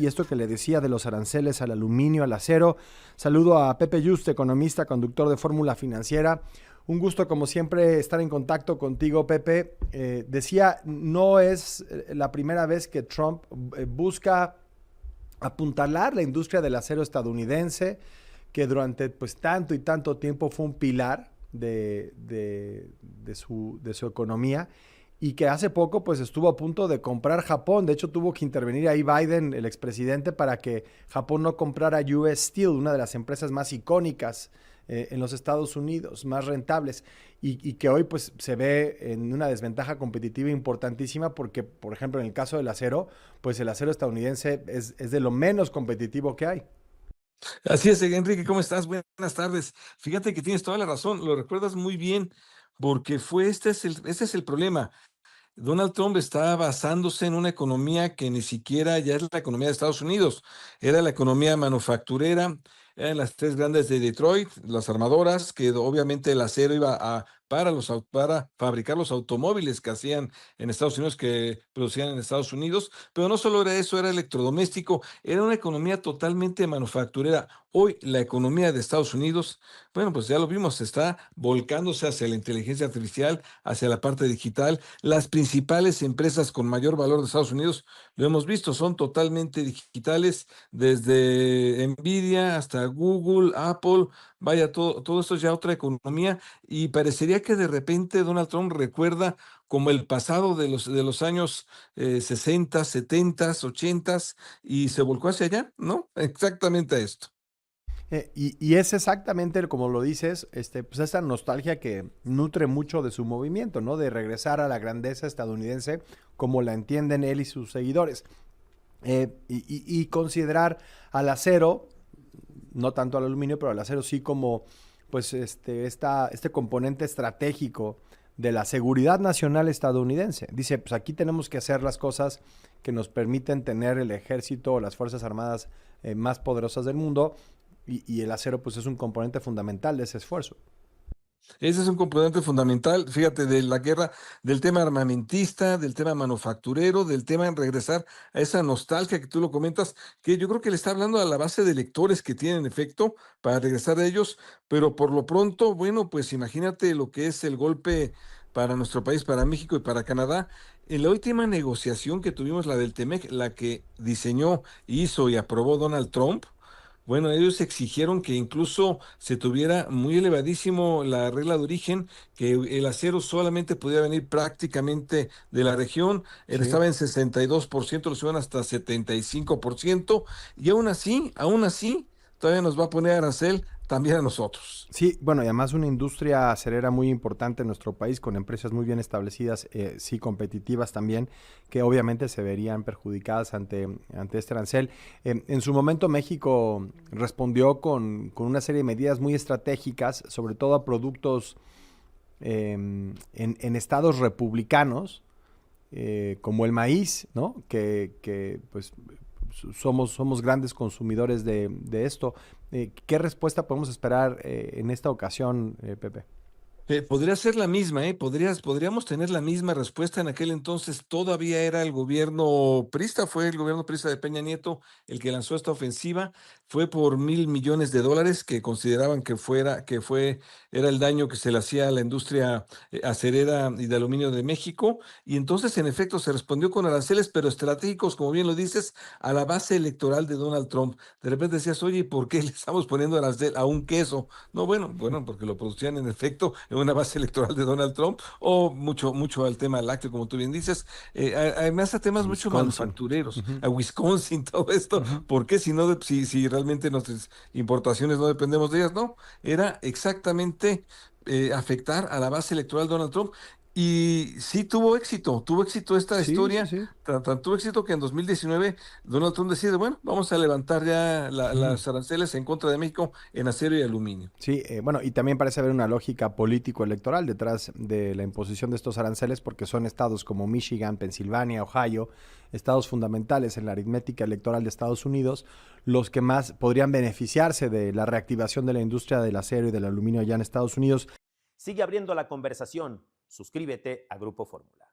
y esto que le decía de los aranceles al aluminio, al acero. Saludo a Pepe Just, economista, conductor de Fórmula Financiera. Un gusto, como siempre, estar en contacto contigo, Pepe. Decía, no es la primera vez que Trump busca apuntalar la industria del acero estadounidense, que durante pues tanto y tanto tiempo fue un pilar de su economía, y que hace poco pues estuvo a punto de comprar Japón. De hecho, tuvo que intervenir ahí Biden, el expresidente, para que Japón no comprara US Steel, una de las empresas más icónicas en los Estados Unidos, más rentables, y que hoy pues se ve en una desventaja competitiva importantísima porque, por ejemplo, en el caso del acero, pues el acero estadounidense es de lo menos competitivo que hay. Así es, Enrique, ¿cómo estás? Buenas tardes. Fíjate que tienes toda la razón, lo recuerdas muy bien, porque este es el problema. Donald Trump está basándose en una economía que ni siquiera ya es la economía de Estados Unidos, era la economía manufacturera, eran las tres grandes de Detroit, las armadoras, que obviamente el acero iba para fabricar los automóviles que hacían en Estados Unidos, que producían en Estados Unidos, pero no solo era eso, era electrodoméstico, era una economía totalmente manufacturera. Hoy la economía de Estados Unidos, bueno, pues ya lo vimos, está volcándose hacia la inteligencia artificial, hacia la parte digital. Las principales empresas con mayor valor de Estados Unidos, lo hemos visto, son totalmente digitales, desde Nvidia hasta Google, Apple, vaya, todo esto es ya otra economía y parecería que de repente Donald Trump recuerda como el pasado de los años 60, 70, 80 y se volcó hacia allá, ¿no? Exactamente a esto. Y es exactamente como lo dices, pues esta nostalgia que nutre mucho de su movimiento, ¿no? De regresar a la grandeza estadounidense como la entienden él y sus seguidores. Y considerar al acero, no tanto al aluminio, pero al acero sí como pues este componente estratégico de la seguridad nacional estadounidense. Dice, pues aquí tenemos que hacer las cosas que nos permiten tener el ejército o las fuerzas armadas más poderosas del mundo, y el acero pues es un componente fundamental de ese esfuerzo. Ese es un componente fundamental, fíjate, de la guerra, del tema armamentista, del tema manufacturero, del tema en regresar a esa nostalgia que tú lo comentas, que yo creo que le está hablando a la base de lectores que tienen efecto para regresar a ellos, pero por lo pronto, bueno, pues imagínate lo que es el golpe para nuestro país, para México y para Canadá. En la última negociación que tuvimos, la del TEMEC, la que diseñó, hizo y aprobó Donald Trump. Bueno, ellos exigieron que incluso se tuviera muy elevadísimo la regla de origen, que el acero solamente podía venir prácticamente de la región, él Sí. estaba en 62%, lo suben hasta 75%, y aún así, todavía nos va a poner arancel también a nosotros. Sí, bueno, y además una industria acerera muy importante en nuestro país, con empresas muy bien establecidas, sí competitivas también, que obviamente se verían perjudicadas ante este arancel. En su momento México respondió con una serie de medidas muy estratégicas, sobre todo a productos en estados republicanos, como el maíz, ¿no? Que pues somos grandes consumidores de esto. ¿Qué respuesta podemos esperar en esta ocasión, Pepe? Podría ser la misma, ¿eh? Podríamos tener la misma respuesta. En aquel entonces todavía era el gobierno priista, fue el gobierno priista de Peña Nieto el que lanzó esta ofensiva. Fue por $1,000 millones que consideraban era el daño que se le hacía a la industria acerera y de aluminio de México. Y entonces, en efecto, se respondió con aranceles, pero estratégicos, como bien lo dices, a la base electoral de Donald Trump. De repente decías, oye, ¿por qué le estamos poniendo arancel a un queso? No, bueno, porque lo producían en efecto en una base electoral de Donald Trump, o mucho al tema lácteo, como tú bien dices, además a temas mucho Wisconsin. manufactureros, Ujú, a Wisconsin, todo esto, ujú. ¿por qué si no, si realmente nuestras importaciones no dependemos de ellas? No, era exactamente afectar a la base electoral de Donald Trump. Y sí tuvo éxito esta Sí, sí, historia, sí. tan tuvo éxito que en 2019 Donald Trump decide, bueno, vamos a levantar ya Mm. las aranceles en contra de México en acero y aluminio. Sí, bueno, y también parece haber una lógica político-electoral detrás de la imposición de estos aranceles, porque son estados como Michigan, Pensilvania, Ohio, estados fundamentales en la aritmética electoral de Estados Unidos, los que más podrían beneficiarse de la reactivación de la industria del acero y del aluminio allá en Estados Unidos. Sigue abriendo la conversación. Suscríbete a Grupo Fórmula.